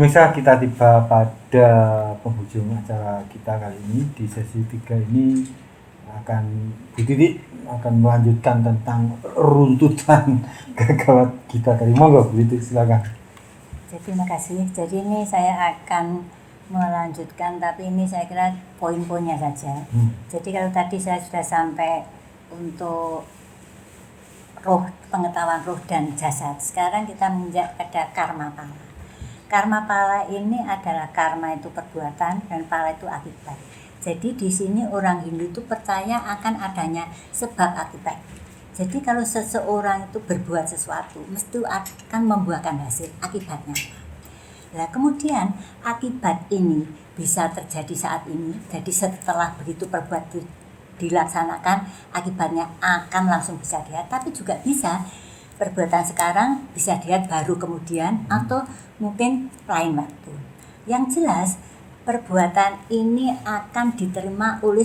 Pemirsa, kita tiba pada penghujung acara kita kali ini. Di sesi 3 ini akan Bu Titi akan melanjutkan tentang runtutan gagawat kita tadi. Monggo Bu Titi, silakan. Jadi terima kasih. Jadi ini saya akan melanjutkan, tapi ini saya kira poin-poinnya saja. Jadi kalau tadi saya sudah sampai untuk roh, pengetahuan roh dan jasad. Sekarang kita menginjak pada karma pala. Karma pala ini adalah karma itu perbuatan dan pala itu akibat. Jadi di sini orang Hindu itu percaya akan adanya sebab akibat. Jadi kalau seseorang itu berbuat sesuatu, mesti akan membuahkan hasil akibatnya. Nah kemudian akibat ini bisa terjadi saat ini. Jadi setelah begitu perbuatan dilaksanakan, akibatnya akan langsung bisa dilihat. Tapi juga bisa perbuatan sekarang bisa dilihat baru kemudian atau mungkin lain waktu. Yang jelas perbuatan ini akan diterima oleh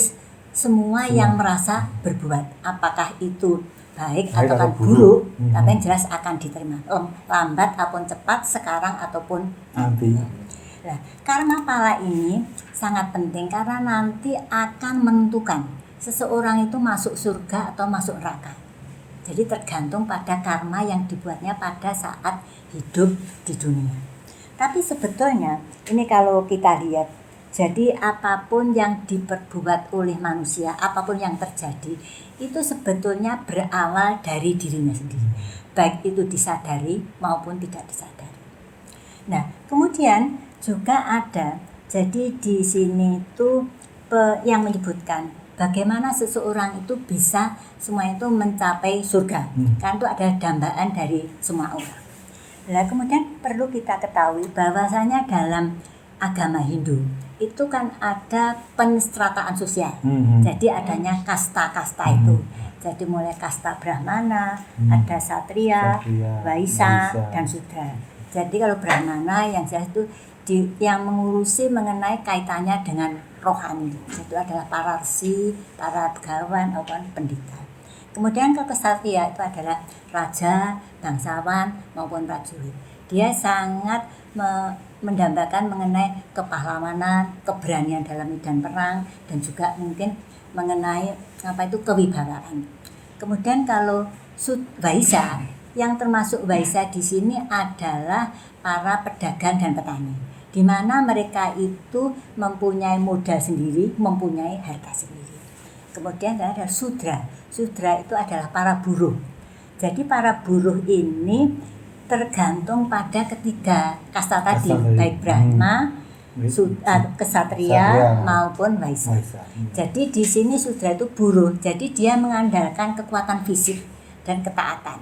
semua yang merasa berbuat. Apakah itu baik atau buruk, tapi yang jelas akan diterima. Lambat ataupun cepat, sekarang ataupun nanti. Nah, karma pala ini sangat penting karena nanti akan menentukan seseorang itu masuk surga atau masuk neraka. Jadi tergantung pada karma yang dibuatnya pada saat hidup di dunia. Tapi sebetulnya ini kalau kita lihat, jadi apapun yang diperbuat oleh manusia, apapun yang terjadi, itu sebetulnya berawal dari dirinya sendiri. Baik itu disadari maupun tidak disadari. Nah, kemudian juga ada, jadi di sini itu yang menyebutkan bagaimana seseorang itu bisa semua itu mencapai surga. Karena itu adalah dambaan dari semua orang. Nah, kemudian perlu kita ketahui bahwasanya dalam agama Hindu itu kan ada penstrataan sosial. Jadi adanya kasta-kasta itu. Jadi mulai kasta Brahmana, ada Satria, Vaisya, dan Sudra. Jadi kalau Brahmana yang jelas itu yang mengurusi mengenai kaitannya dengan rohani. Itu adalah para resi, para begawan, maupun pendeta. Kemudian ke Ksatria itu adalah raja, bangsawan, maupun prajurit. Dia sangat mendambakan mengenai kepahlawanan, keberanian dalam medan perang, dan juga mungkin mengenai kewibawaan. Kemudian kalau Vaisya, yang termasuk Vaisya di sini adalah para pedagang dan petani, di mana mereka itu mempunyai modal sendiri, mempunyai harta sendiri. Kemudian ada Sudra. Sudra itu adalah para buruh. Jadi para buruh ini tergantung pada ketiga kasta tadi, baik Brahma, Ksatria maupun Vaisya. Jadi di sini Sudra itu buruh. Jadi dia mengandalkan kekuatan fisik dan ketaatan.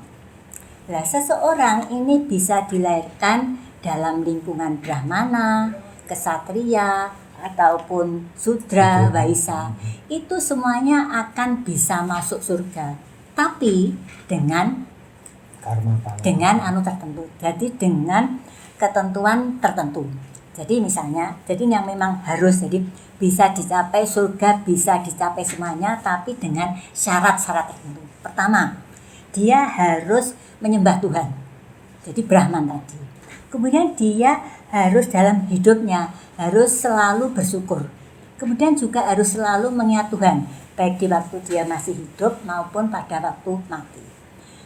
Nah, seseorang ini bisa dilahirkan dalam lingkungan Brahmana, Ksatria, ataupun Sudra, Vaisya. Itu semuanya akan bisa masuk surga. Tapi dengan tertentu. Jadi dengan ketentuan tertentu. Jadi misalnya, jadi yang memang harus, jadi bisa dicapai surga, bisa dicapai semuanya, tapi dengan syarat-syarat tertentu. Pertama, dia harus menyembah Tuhan. Jadi Brahman tadi. Kemudian dia harus dalam hidupnya harus selalu bersyukur. Kemudian juga harus selalu mengingat Tuhan, baik di waktu dia masih hidup maupun pada waktu mati.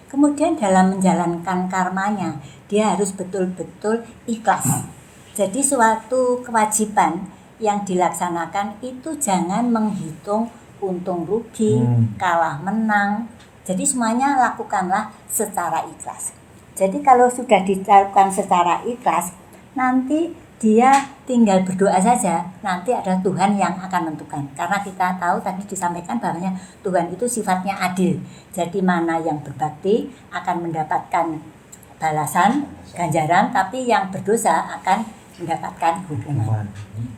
Kemudian dalam menjalankan karmanya, dia harus betul-betul ikhlas. Jadi suatu kewajiban yang dilaksanakan itu jangan menghitung untung rugi, kalah menang. Jadi semuanya lakukanlah secara ikhlas. Jadi kalau sudah dilakukan secara ikhlas, nanti dia tinggal berdoa saja, nanti ada Tuhan yang akan menentukan. Karena kita tahu tadi disampaikan bahwa Tuhan itu sifatnya adil. Jadi mana yang berbakti akan mendapatkan balasan, ganjaran, tapi yang berdosa akan mendapatkan hukuman.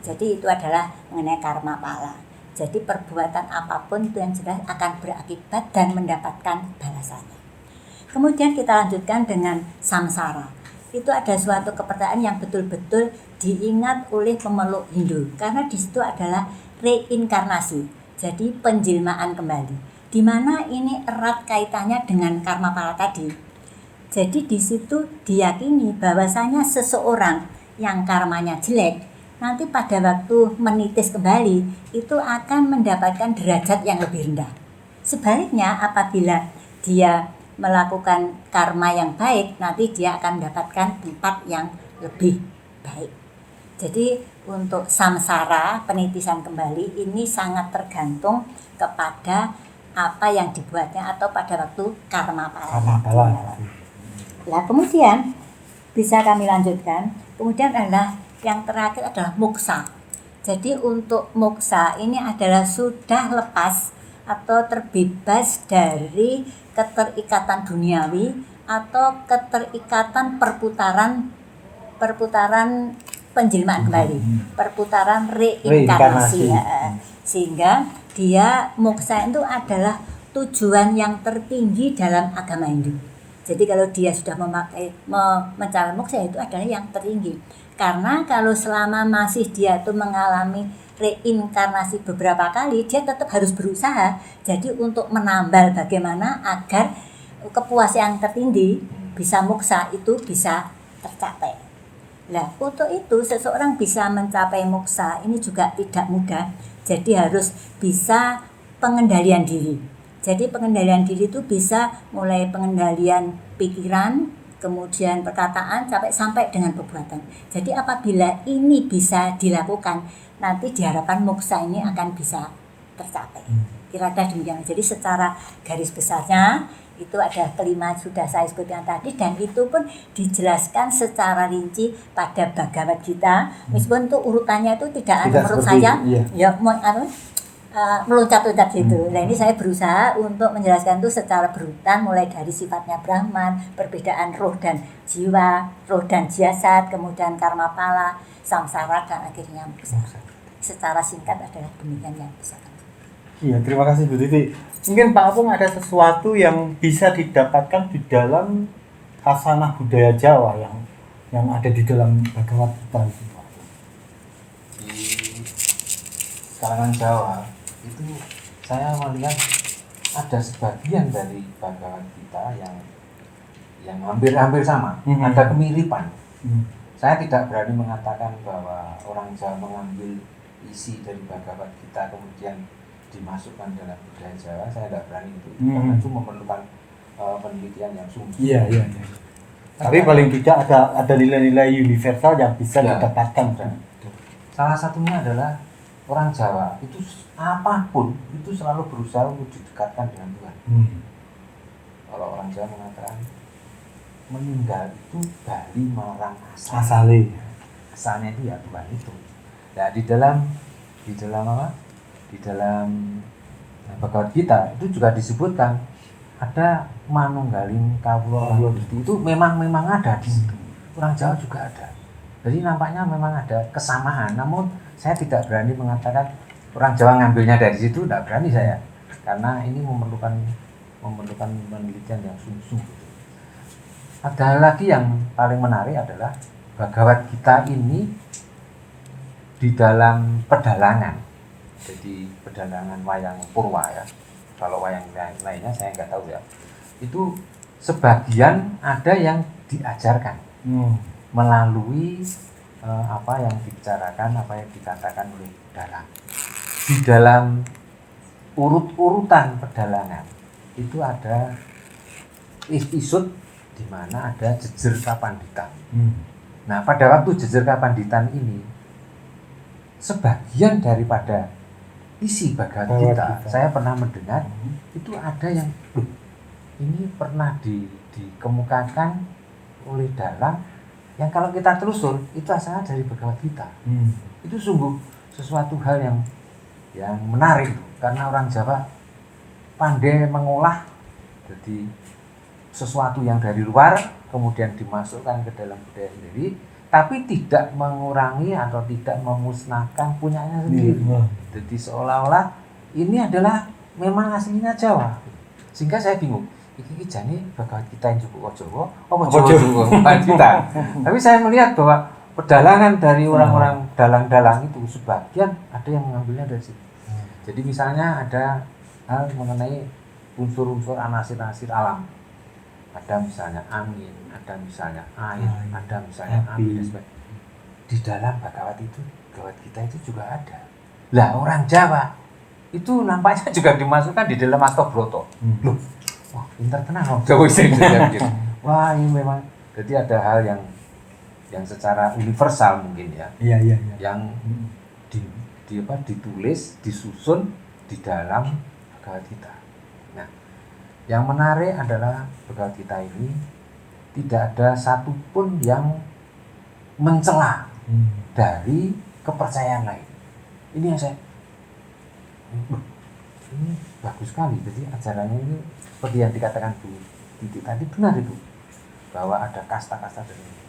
Jadi itu adalah mengenai karma pala. Jadi perbuatan apapun itu yang jelas akan berakibat dan mendapatkan balasannya. Kemudian kita lanjutkan dengan samsara. Itu ada suatu kepercayaan yang betul-betul diingat oleh pemeluk Hindu, karena di situ adalah reinkarnasi, jadi penjelmaan kembali, di mana ini erat kaitannya dengan karma pala tadi. Jadi di situ diyakini bahwasanya seseorang yang karmanya jelek, nanti pada waktu menitis kembali itu akan mendapatkan derajat yang lebih rendah. Sebaliknya apabila dia melakukan karma yang baik, nanti dia akan mendapatkan tempat yang lebih baik. Jadi untuk samsara, penitisan kembali, ini sangat tergantung kepada apa yang dibuatnya atau pada waktu karma pala. Nah, kemudian bisa kami lanjutkan. Kemudian adalah yang terakhir adalah moksa. Jadi untuk moksa ini adalah sudah lepas atau terbebas dari keterikatan duniawi atau keterikatan perputaran penjelmaan kembali, perputaran reinkarnasi. Sehingga dia moksa itu adalah tujuan yang tertinggi dalam agama Hindu. Jadi kalau dia sudah mencari moksa itu adalah yang tertinggi. Karena kalau selama masih dia itu mengalami reinkarnasi beberapa kali, dia tetap harus berusaha. Jadi untuk menambal bagaimana agar kepuasan yang tertinggi bisa moksa itu bisa tercapai. Nah, untuk itu seseorang bisa mencapai moksa ini juga tidak mudah. Jadi harus bisa pengendalian diri. Jadi pengendalian diri itu bisa mulai pengendalian pikiran, kemudian perkataan sampai dengan perbuatan. Jadi apabila ini bisa dilakukan, nanti diharapkan moksa ini akan bisa tercapai. Kira-kira demikian. Jadi secara garis besarnya itu ada kelima sudah saya sebutkan tadi, dan itu pun dijelaskan secara rinci pada Bhagavad Gita. Meskipun itu urutannya itu tidak menurut saya ya meloncat-loncat gitu. Nah ini saya berusaha untuk menjelaskan itu secara berurutan, mulai dari sifatnya Brahman, perbedaan roh dan jiwa, roh dan jasad, kemudian karma pala, samsara, dan akhirnya moksa. Secara singkat adalah demikian yang bisa. Iya, terima kasih Bu Titi. Mungkin Pak Apung ada sesuatu yang bisa didapatkan di dalam khasanah budaya Jawa yang ada di dalam Bhagavad Gita itu, Pak. Di kalangan Jawa itu saya melihat ada sebagian dari Bhagavad Gita yang hampir sama, ada kemiripan. Saya tidak berani mengatakan bahwa orang Jawa mengambil isi dari Bhagavad Gita kemudian dimasukkan dalam budaya Jawa. Saya tidak berani itu, karena itu memerlukan penelitian yang sungguh. Iya. Tapi paling tidak ada nilai-nilai universal yang bisa didapatkan. Salah satunya adalah orang Jawa itu apapun itu selalu berusaha untuk didekatkan dengan Tuhan. Kalau orang Jawa mengatakan meninggal itu bali marang asalnya itu ya Tuhan itu. Nah di dalam apa? Di dalam Bhagavad Gita itu juga disebutkan ada manunggaling kawula itu memang ada di situ. Orang Jawa juga ada. Jadi nampaknya memang ada kesamaan. Namun saya tidak berani mengatakan orang Jawa ngambilnya dari situ, tidak berani saya. Karena ini memerlukan penelitian yang sungguh-sungguh. Ada lagi yang paling menarik adalah Bhagavad Gita ini di dalam pedalangan. Jadi pedalangan wayang purwa ya. Kalau wayang lainnya saya nggak tahu ya. Itu sebagian ada yang diajarkan melalui apa yang dibicarakan, apa yang dikatakan oleh dalang. Di dalam urut-urutan pedalangan itu ada episode di mana ada jejer kapanditan. Nah pada waktu jejer kapanditan ini sebagian daripada isi Bhagavad Gita saya pernah mendengar itu ada yang ini pernah dikemukakan oleh dalang yang kalau kita telusur itu asalnya dari Bhagavad Gita. Itu sungguh sesuatu hal yang menarik karena orang Jawa pandai mengolah jadi sesuatu yang dari luar kemudian dimasukkan ke dalam budaya sendiri, tapi tidak mengurangi atau tidak memusnahkan punyanya sendiri. Jadi seolah-olah ini adalah memang aslinya Jawa. Sehingga saya bingung, iki jane Bhagavad Gita yang cukup Jawa, apa Jawa Bhagavad Gita. Tapi saya melihat bahwa pedalangan dari orang-orang dalang-dalang itu sebagian ada yang mengambilnya dari situ. Jadi misalnya ada hal mengenai unsur-unsur anasir-anasir alam. Ada misalnya angin, ada misalnya air, ada misalnya api dan sebagainya. di dalam Bhagavad Gita itu juga ada. Lah orang Jawa itu nampaknya juga dimasukkan di dalam Astagfirullah. Loh, wah pintar tenang orang Jawa ini. Wah ini memang jadi ada hal yang secara universal mungkin ya. Iya. Yang ditulis, disusun di dalam Bhagavad Gita. Nah, yang menarik adalah Bhagavad Gita ini tidak ada satupun yang mencela dari kepercayaan lain. Ini yang saya ini bagus sekali. Jadi ajarannya ini seperti yang dikatakan Bu Titi tadi, benar itu bahwa ada kasta-kasta dari ini.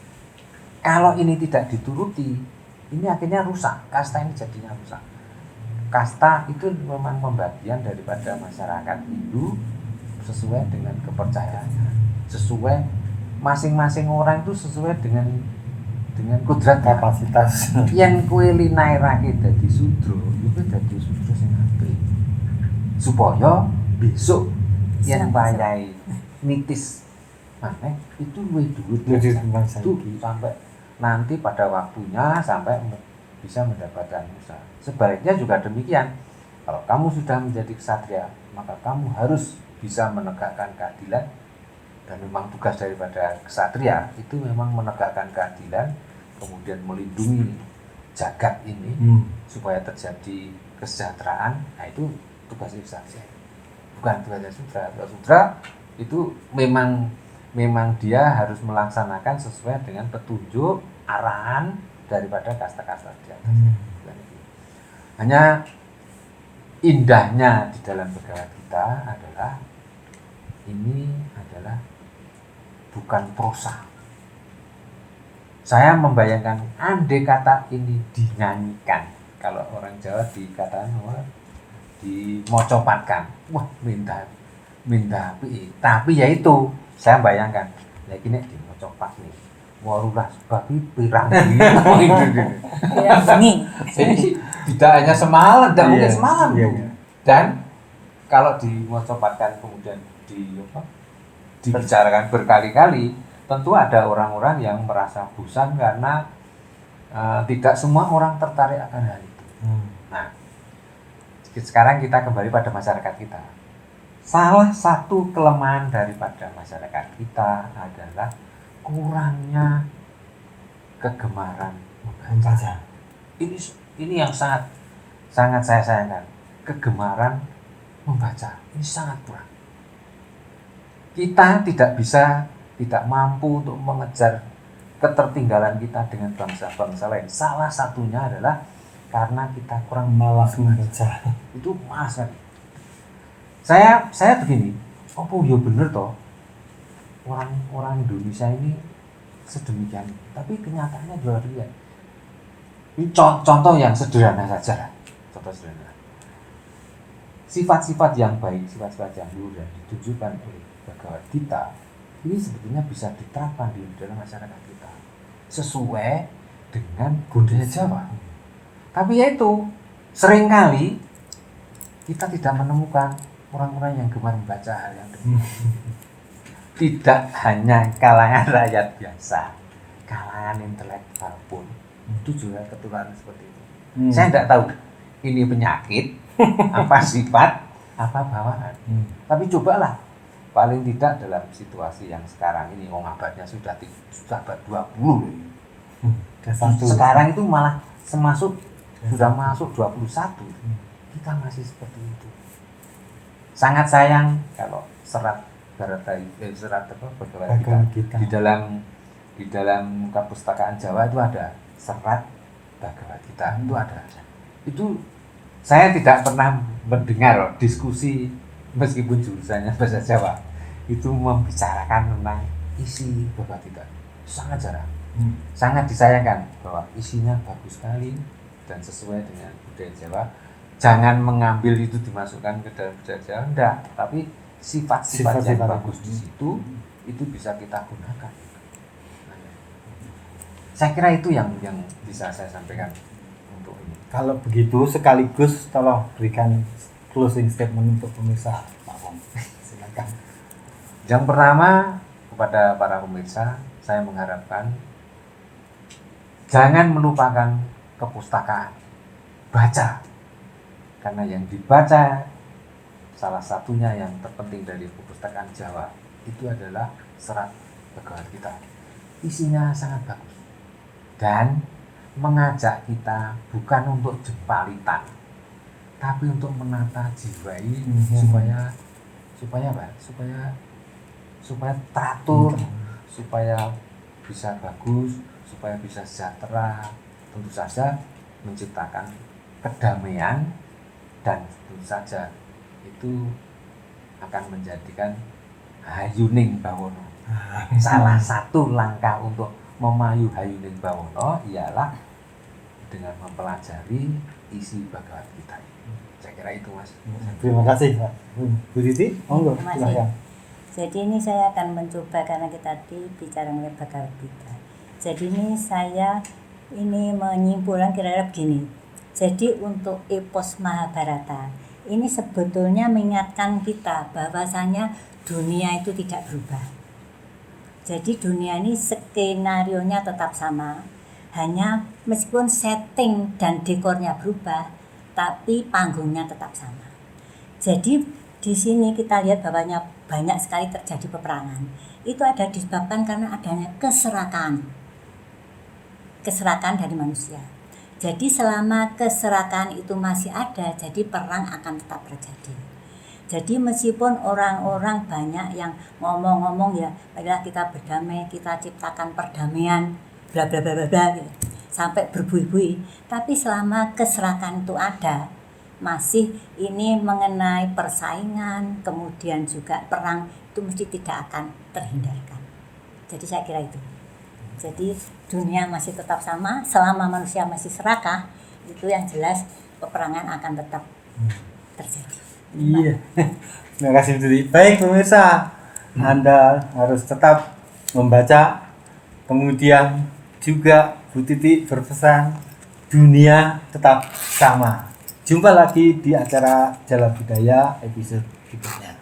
Kalau ini tidak dituruti, ini akhirnya rusak. Kasta ini jadinya rusak. Kasta itu memang pembagian daripada masyarakat Hindu sesuai dengan kepercayaannya, sesuai masing-masing orang itu sesuai dengan kodrat kapasitas. Yang kue linairake dadi sudra, itu dadi sudra sing apik. Supaya besok yang wayahe nitis maneh itu luwih dhuwur itu sampai nanti pada waktunya sampai bisa mendapatkan Musa. Sebaliknya juga demikian. Kalau kamu sudah menjadi ksatria, maka kamu harus bisa menegakkan keadilan, dan memang tugas daripada ksatria itu memang menegakkan keadilan, kemudian melindungi jagat ini supaya terjadi kesejahteraan. Nah itu tugasnya ksatria, bukan tugasnya sudra. Sudra itu memang dia harus melaksanakan sesuai dengan petunjuk arahan daripada kasta-kasta di atas. Hanya indahnya di dalam Bhagavad Gita adalah ini adalah bukan prosa. Saya membayangkan andai kata ini dinyanyikan, kalau orang Jawa dikatakan dimocopatkan, wah minta api. Tapi ya itu saya bayangkan, lagi nek dimocopat nih, warulah babi pirang ini. Jadi tidak hanya semalam, tidak mungkin semalam. Dan kalau dimocopatkan kemudian dibicarakan berkali-kali, tentu ada orang-orang yang merasa bosan karena tidak semua orang tertarik akan hal itu. Nah, sekarang kita kembali pada masyarakat kita. Salah satu kelemahan daripada masyarakat kita adalah kurangnya kegemaran membaca. Ini yang sangat saya sayangkan. Kegemaran membaca ini sangat kurang. Kita tidak mampu untuk mengejar ketertinggalan kita dengan bangsa-bangsa lain. Salah satunya adalah karena kita kurang malas membaca. Itu malas kan. Saya begini, oh ya bener toh, orang Indonesia ini sedemikian, tapi kenyataannya juga lihat. Ini contoh yang sederhana saja lah. Contoh sederhana. Sifat-sifat yang baik, sifat-sifat yang luhur yang ditunjukkan oleh Bhagavad Gita ini sebetulnya bisa diterapkan di dalam masyarakat kita sesuai dengan budaya Jawa. Tapi yaitu seringkali kita tidak menemukan orang-orang yang gemar membaca hal yang demikian. Tidak hanya kalangan rakyat biasa, kalangan intelektual pun itu juga ketularan seperti itu. Saya tidak tahu ini penyakit, apa sifat, apa bawaan. Tapi cobalah, paling tidak dalam situasi yang sekarang ini, abadnya sudah abad 20. Sekarang itu malah sudah masuk 21. Kita masih seperti itu. Sangat sayang kalau serat Bhagavad Gita di dalam Kapustakaan Jawa itu ada serat Bhagavad Gita, itu ada. Itu saya tidak pernah mendengar diskusi meskipun jurusannya bahasa Jawa itu membicarakan tentang isi Bhagavad Gita. Sangat jarang. Sangat disayangkan bahwa isinya bagus sekali dan sesuai dengan budaya Jawa. Jangan mengambil itu dimasukkan ke dalam budaya Jawa, enggak, tapi sifat-sifat yang bagus di situ itu bisa kita gunakan. Saya kira itu yang bisa saya sampaikan untuk ini. Kalau begitu sekaligus tolong berikan closing statement untuk pemirsa Pak Om. Silakan. Yang pertama, kepada para pemirsa, saya mengharapkan Jangan melupakan kepustakaan. Baca. Karena yang dibaca salah satunya yang terpenting dari perpustakaan Jawa itu adalah serat Bhagavad Gita. Isinya sangat bagus dan mengajak kita bukan untuk jepalitan, tapi untuk menata jiwa ini supaya apa? Supaya teratur, supaya bisa bagus, supaya bisa sejahtera. Tentu saja menciptakan kedamaian dan tentu saja itu akan menjadikan Hayuning Bawono. Salah satu langkah untuk memayu Hayuning Bawono ialah dengan mempelajari isi Bhagavad Gita ini. Saya kira itu, Mas. Terima kasih, Pak. Bu Titi, monggo Terima kasih. silahkan. Jadi ini saya akan mencoba karena kita tadi bicara mengenai Bhagavad Gita. Jadi ini saya menyimpulkan kira-kira begini. Jadi untuk epos Mahabharata ini sebetulnya mengingatkan kita bahwasanya dunia itu tidak berubah. Jadi dunia ini skenarionya tetap sama, hanya meskipun setting dan dekornya berubah, tapi panggungnya tetap sama. Jadi di sini kita lihat bahwa banyak sekali terjadi peperangan. Itu ada disebabkan karena adanya keserakan dari manusia. Jadi selama keserakan itu masih ada, jadi perang akan tetap terjadi. Jadi meskipun orang-orang banyak yang ngomong-ngomong ya, baiklah kita berdamai, kita ciptakan perdamaian, bla bla bla bla gitu, sampai berbuih-buih. Tapi selama keserakan itu ada, masih ini mengenai persaingan, kemudian juga perang itu mesti tidak akan terhindarkan. Jadi saya kira itu. Jadi dunia masih tetap sama, selama manusia masih serakah, itu yang jelas peperangan akan tetap terjadi. Iya. Terima kasih Bu Titi. Baik pemirsa, Anda harus tetap membaca. Kemudian juga Bu Titi berpesan dunia tetap sama. Jumpa lagi di acara Jala Budaya episode berikutnya.